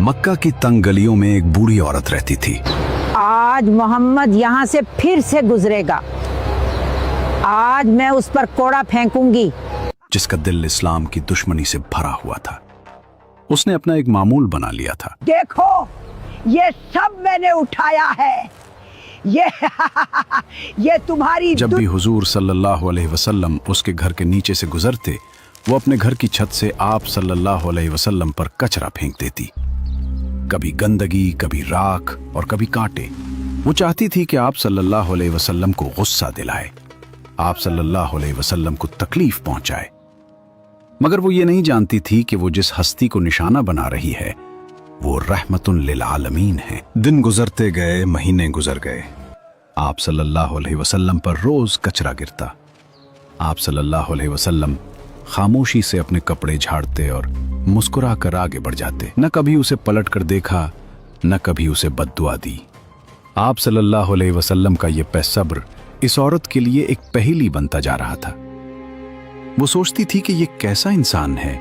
मक्का की तंग गलियों में एक बूढ़ी औरत रहती थी। आज मोहम्मद यहाँ से फिर से गुजरेगा, आज मैं उस पर कोड़ा फेंकूंगी। जिसका दिल इस्लाम की दुश्मनी से भरा हुआ था। उसने अपना एक मामूल बना लिया था। देखो, ये सब मैंने उठाया है, ये तुम्हारी। जब भी हुजूर सल्लल्लाहु अलैहि वसल्लम उसके घर के नीचे से गुजरते, वो अपने घर की छत से आप सल्लल्लाहु अलैहि वसल्लम पर कचरा फेंक देती। कभी गंदगी, कभी राख और कभी कांटे। वो चाहती थी कि आप सल्लल्लाहु अलैहि वसल्लम को गुस्सा दिलाए, आप सल्लल्लाहु अलैहि वसल्लम को तकलीफ पहुंचाए। मगर वो ये नहीं जानती थी कि वो जिस हस्ती को निशाना बना रही है वो रहमतुन लिल आलमीन है। दिन गुजरते गए, महीने गुजर गए। आप सल्लल्लाहु अलैहि वसल्लम पर रोज कचरा गिरता। आप सल्लल्लाहु अलैहि वसल्लम खामोशी से अपने कपड़े झाड़ते और मुस्कुरा कर आगे बढ़ जाते। न कभी उसे पलट कर देखा, न कभी उसे बद्दुआ दी। आप सल्लल्लाहु अलैहि वसल्लम का ये पैसब्र इस औरत के लिए एक पहेली बनता जा रहा था। वो सोचती थी कि ये कैसा इंसान है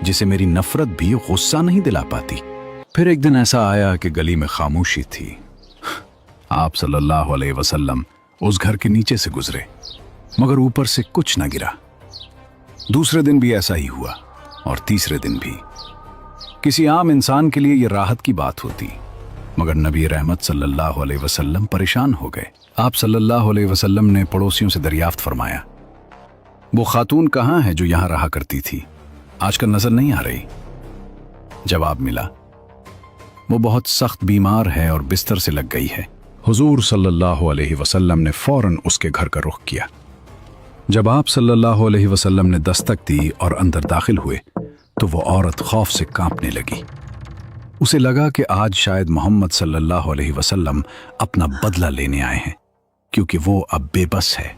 जिसे मेरी नफरत भी गुस्सा नहीं दिला पाती। फिर एक दिन ऐसा आया कि गली में खामोशी थी। आप सल्लल्लाहु अलैहि वसल्लम उस घर के नीचे से गुजरे, मगर ऊपर से कुछ न गिरा। दूसरे दिन भी ऐसा ही हुआ और तीसरे दिन भी। किसी आम इंसान के लिए यह राहत की बात होती, मगर नबी रहमत सल्लल्लाहु अलैहि वसल्लम परेशान हो गए। आप सल्लल्लाहु अलैहि वसल्लम ने पड़ोसियों से दरियाफ्त फरमाया, वो खातून कहाँ है जो यहां रहा करती थी, आजकल नजर नहीं आ रही। जवाब मिला, वो बहुत सख्त बीमार है और बिस्तर से लग गई है। हुजूर सल्लल्लाहु अलैहि वसल्लम ने फौरन उसके घर का रुख किया। जब आप सल्लल्लाहु अलैहि वसल्लम ने दस्तक दी और अंदर दाखिल हुए तो वो औरत खौफ से कांपने लगी। उसे लगा कि आज शायद मोहम्मद सल्लल्लाहु अलैहि वसल्लम अपना बदला लेने आए हैं, क्योंकि वो अब बेबस है।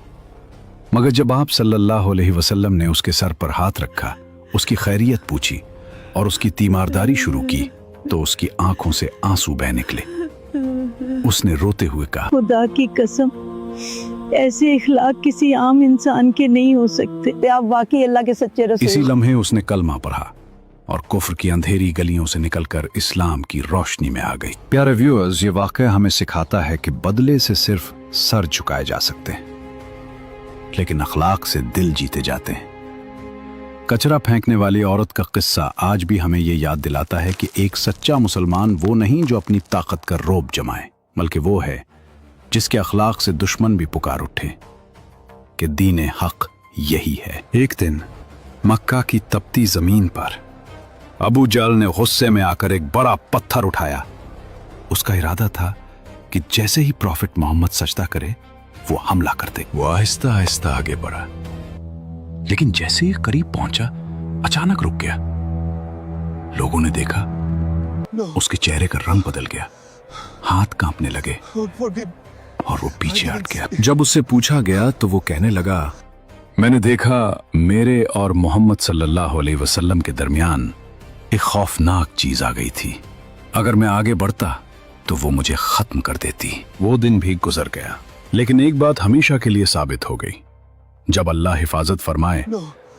मगर जब आप सल्लल्लाहु अलैहि वसल्लम ने उसके सर पर हाथ रखा, उसकी खैरियत पूछी और उसकी तीमारदारी शुरू की तो उसकी आंखों से आंसू बह निकले। उसने रोते हुए कहा, खुदा की कसम, ऐसे इखलाक किसी आम इंसान के नहीं हो सकते। आप वाकई अल्लाह के सच्चे रसूल। इसी लम्हे उसने कलमा पढ़ा और कुफ्र की अंधेरी गलियों से निकलकर इस्लाम की रोशनी में आ गई। प्यारे व्यूअर्स, ये वाकया हमें सिखाता है कि बदले से सिर्फ सर झुकाए जा सकते हैं, लेकिन अखलाक से दिल जीते जाते हैं। कचरा फेंकने वाली औरत का किस्सा आज भी हमें ये याद दिलाता है कि एक सच्चा मुसलमान वो नहीं जो अपनी ताकत का रौब जमाए, बल्कि वो है जिसके अखलाक से दुश्मन भी पुकार उठे कि दीन हक यही है। एक दिन मक्का की तपती जमीन पर अबू जहल ने गुस्से में आकर एक बड़ा पत्थर उठाया। उसका इरादा था कि जैसे ही प्रॉफिट मोहम्मद सजदा करे वो हमला कर दे। वो आहिस्ता आहिस्ता आगे बढ़ा, लेकिन जैसे ही करीब पहुंचा अचानक रुक गया। लोगों ने देखा उसके चेहरे का रंग बदल गया, हाथ कांपने लगे और वो पीछे हट गया। जब उससे पूछा गया तो वो कहने लगा, मैंने देखा मेरे और मोहम्मद सल्लल्लाहु अलैहि वसल्लम के दरमियान एक खौफनाक चीज आ गई थी। अगर मैं आगे बढ़ता तो वो मुझे खत्म कर देती। वो दिन भी गुजर गया, लेकिन एक बात हमेशा के लिए साबित हो गई, जब अल्लाह हिफाजत फरमाए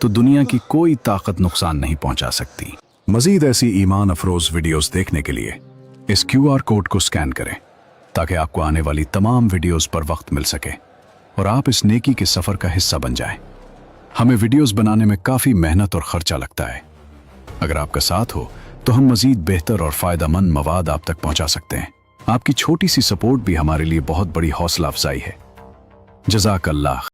तो दुनिया की कोई ताकत नुकसान नहीं पहुंचा सकती। मजीद ऐसी ईमान अफरोज वीडियोस देखने के लिए इस QR कोड को स्कैन करें ताकि आपको आने वाली तमाम वीडियोस पर वक्त मिल सके और आप इस नेकी के सफर का हिस्सा बन जाएं। हमें वीडियोस बनाने में काफी मेहनत और खर्चा लगता है। अगर आपका साथ हो तो हम मजीद बेहतर और फायदेमंद मवाद आप तक पहुंचा सकते हैं। आपकी छोटी सी सपोर्ट भी हमारे लिए बहुत बड़ी हौसला अफजाई है। जज़ाकल्लाह